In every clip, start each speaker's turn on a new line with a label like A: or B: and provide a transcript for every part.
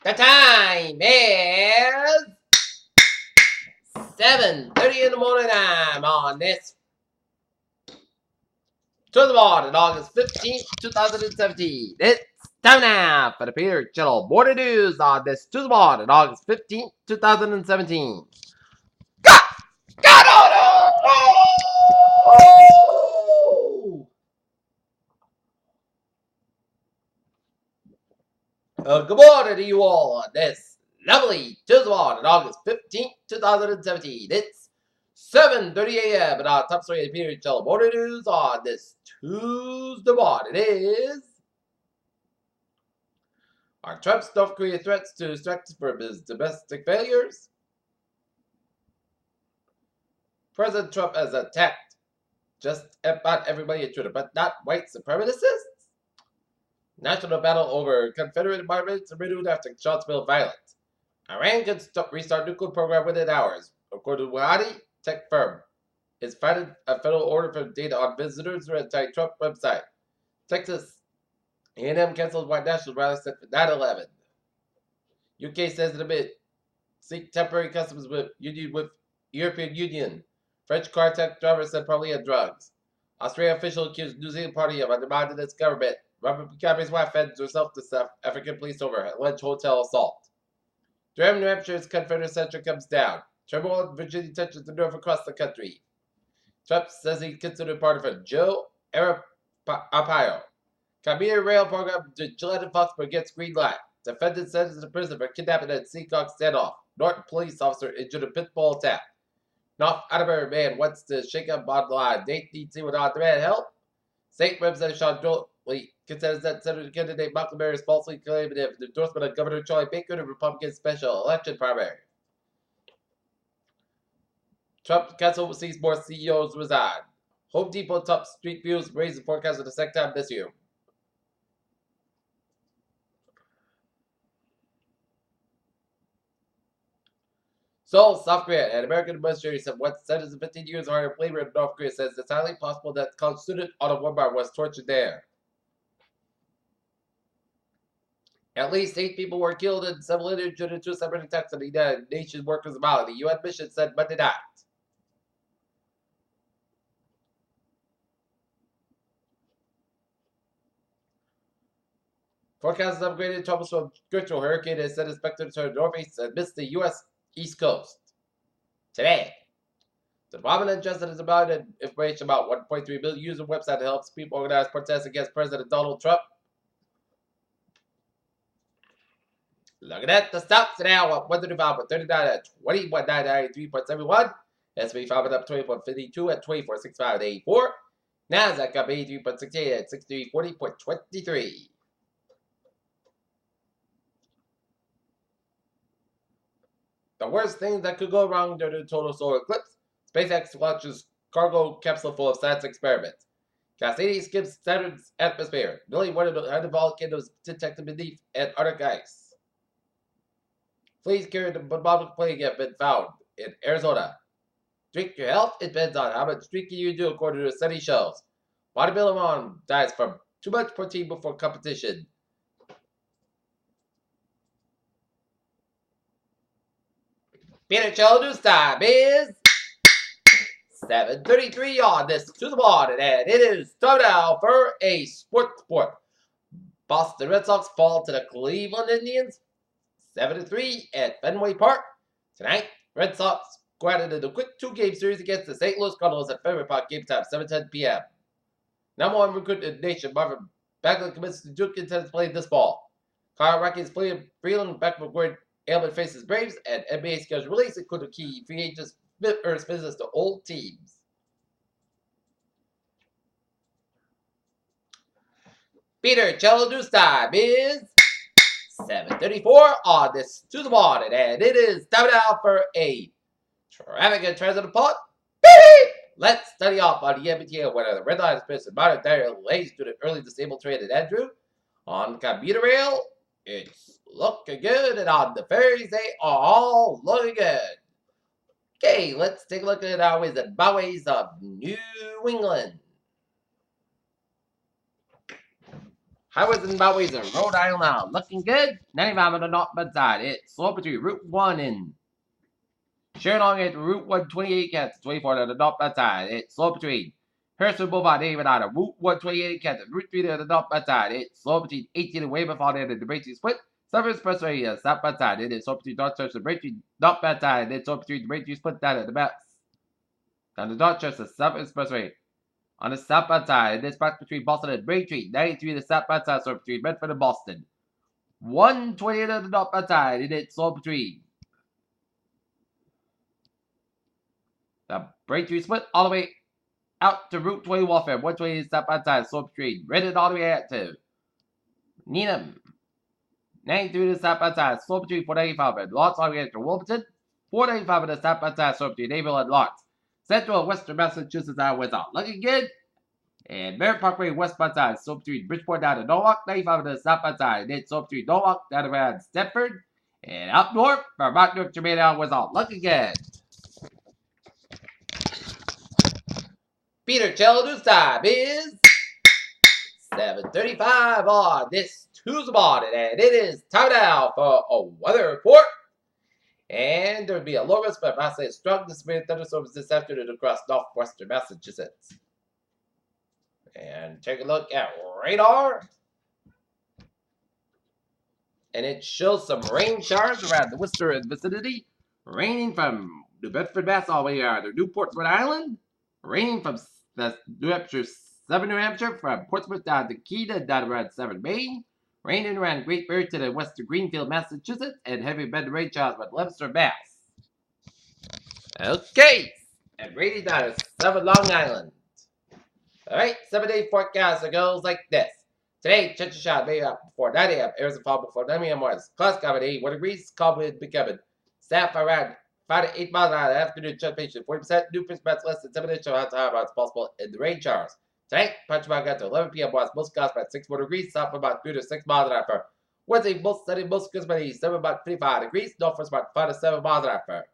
A: The time is 7:30 in the morning time on this to the board on August 15th, 2017. It's time now for the Peter Channel Morning News on this to the board on August 15th, 2017. Got! Got on! Good morning to you all on this lovely Tuesday morning, August 15th, 2017. It's 7:30 a.m. and our top story of the Peter Channel Morning News on this Tuesday morning is are Trump's North Korea threats to distract from his domestic failures? President Trump has attacked just about everybody in Twitter, but not white supremacists? National battle over Confederate environments renewed after Charlottesville violence. Iran can restart nuclear program within hours, according to Wadi tech firm. Is fighting a federal order for data on visitors to anti-Trump website. Texas A&M canceled white national rally set for 9/11. UK says in a bit, seek temporary customs with European Union. French car tech driver said probably on drugs. Australian official accused New Zealand party of undermining its government. Robert Mugabe's wife fends herself to self. African police over alleged hotel assault. Durham, New Hampshire's Confederate center comes down. Turmoil in Virginia touches the north across the country. Trump says he considered part of a Joe Arpaio. Commuter rail program to Gillette and Foxborough gets green light. Defendant sentenced to prison for kidnapping at Seacock standoff. Norton police officer injured in pit bull attack. North Atterbury man wants to shake up bottom line. Date needs to on demand help. State Representative Sean Doley contends that Senator candidate Malcolm Harris falsely claimed an endorsement of Governor Charlie Baker to Republican special election primary. Trump council sees more CEOs resign. Home Depot top street views raise the forecast for the second time this year. Seoul, South Korea, and American administrators have once sentenced to 15 years of hard labor in North Korea says it's highly possible that college student Otto Warmbier was tortured there. At least 8 people were killed and several injured in 2 separate attacks on the United Nations workers in Mali, the UN mission said Monday night. Forecast is upgraded troubles from Gretchen hurricane is set expected to turn northeast and miss the U.S. East Coast. Today, the Department of Justice has provided information about 1.3 million user website that helps people organize protests against President Donald Trump. Looking at the stocks now at 135.39 at 21,993.71. S&P 500 up 20.52 at 24.6584. Nasdaq up 83.68 at 6340.23. The worst thing that could go wrong during the total solar eclipse, SpaceX launches cargo capsule full of science experiments. Cassini skips Saturn's atmosphere. Nearly one of the volcanoes detected beneath Antarctic ice. Fleas carrying the bubonic plague have been found in Arizona. Drink your health, it depends on how much drinking you do, according to a study shows. Bodybuilder mom dies from too much protein before competition. Peter Channel News time is 7:33 on this to the morning, and it is time now for a sports report. Boston Red Sox fall to the Cleveland Indians 7-3 at Fenway Park. Tonight, Red Sox go out into the quick 2-game series against the St. Louis Cardinals at Fenway Park game time 7:10 p.m. Number 1 recruit in the nation, Marvin Bagley commits to Duke intends to play this fall. Colorado Rockies play Freeland back from where Ailman faces Braves, and NBA schedule release including key free agents visits to old teams. Peter Channel News time is 7:34 on this to the morning, and it is time now for a traffic and transit report. Let's study off on the MBTA whether the red line is missing modern diary delays due to early disabled train in Andrew. On commuter rail, it's looking good, and on the ferries, they are all looking good. Okay, let's take a look at our ways and byways of New England. Highways and byways in Rhode Island now. Looking good. 95 on the north side. It's slow between Route 1 and Sherlock at Route 128 Kansas 24 on the north side. It's slow between Harrison Boulevard David on Route 128 Kansas Route 3 on the north side. It's slow between 18 and way before the end of the Bracey split. Southern Expressway is south side. It is slow between Dorchester and Bracey north side. It's slow between the Bracey split down at the best. On the Dorchester Southern Expressway. On the southbound side, it is back between Boston and Braintree. 93 the southbound side, so between Medford and Boston. 128 on the northbound side, it is so between the Braintree split all the way out to Route 20 Warfare. 128 southbound side, so between Reddit all the way out to Needham. 93 the southbound side, so between 495 and Lawrence all the way out to Wilmington. 495 on the southbound side, so between Naval and Lawrence. Central and Western Massachusetts Highways out. Looking good. And Merritt Parkway westbound side, so between Bridgeport down to Norwalk. 95 on the southbound side. Then so between Norwalk down around Stepford. And up north for Mount North Germain Highways out. Looking good. Peter Cello news time is 7:35 on this Tuesday morning. And it is time now for a weather report. And there will be a low risk of possibly strong to severe thunderstorms this afternoon across northwestern Massachusetts. And take a look at radar. And it shows some rain showers around the Worcester and vicinity. Raining from New Bedford, Mass, all the way to Newport, Rhode Island. Raining from New Hampshire, Southern New Hampshire, from Portsmouth down to Keene, down around Severn, Maine. Raining around Great Barrington and western Greenfield, Massachusetts, and heavy bed rain showers with Leominster, Mass. Okay, and raining down to 7 Long Island. Alright, 7-day forecast goes like this. Today, chance of showers may up before 9 a.m. Arizona fall before 9 a.m. was clouds coming 81 degrees, calm wind becoming south around 5 to 8 miles an hour. Afternoon, chance patient 40%, new percent less than 7 inches of high amounts possible in the rain showers. Tonight, punch about got to 11 p.m. was most clouds about 6 more degrees, south about 3 to 6 miles an hour. Wednesday, most sunny, most clouds about 7 about 55 degrees, northwest about 5 to 7 miles an hour.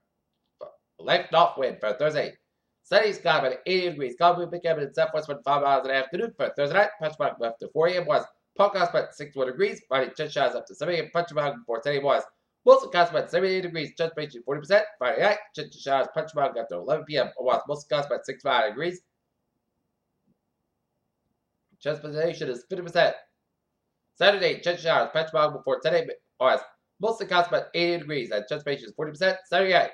A: Light north wind for Thursday. Sunny sky about 80 degrees. Calm wind becoming in southwest about 5 miles in the afternoon. For Thursday night, punch mark up to 4 a.m. was Podcast about 61 degrees. Friday, chance showers up to 7 a.m. Punch mark before 10 a.m. was Wilson Cost about 78 degrees. Chance patient 40%. Friday night, chance showers punch mark up to 11 p.m. was Wilson Cost about 65 degrees. Chance precipitation is 50%. Saturday, chance showers punch mark before 10 a.m. was Wilson Cost about 80 degrees. And chance patient is 40%. Saturday night,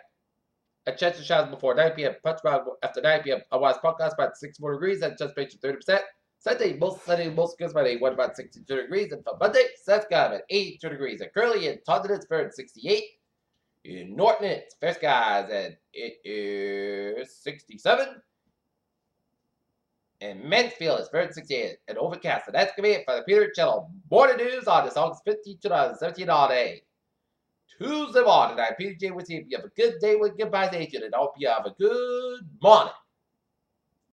A: a chance of showers before 9 p.m. Punch mark after 9 p.m. Otherwise, podcast about 64 degrees and chance patient 30%. Sunday, most sunny, most good by 1 about 62 degrees. And for Monday, sun's got at 82 degrees. And Curly and Taunton, it's fair at 68. In Norton, it's fair skies and it is 67. And Mansfield is fair at 68 and overcast. And that's going to be it for the Peter Cello Morning News on this August 15, 2017 all day. Tuesday morning. I'm Peter J. with you. You have a good day with Goodbye Nation, and I hope you have a good morning.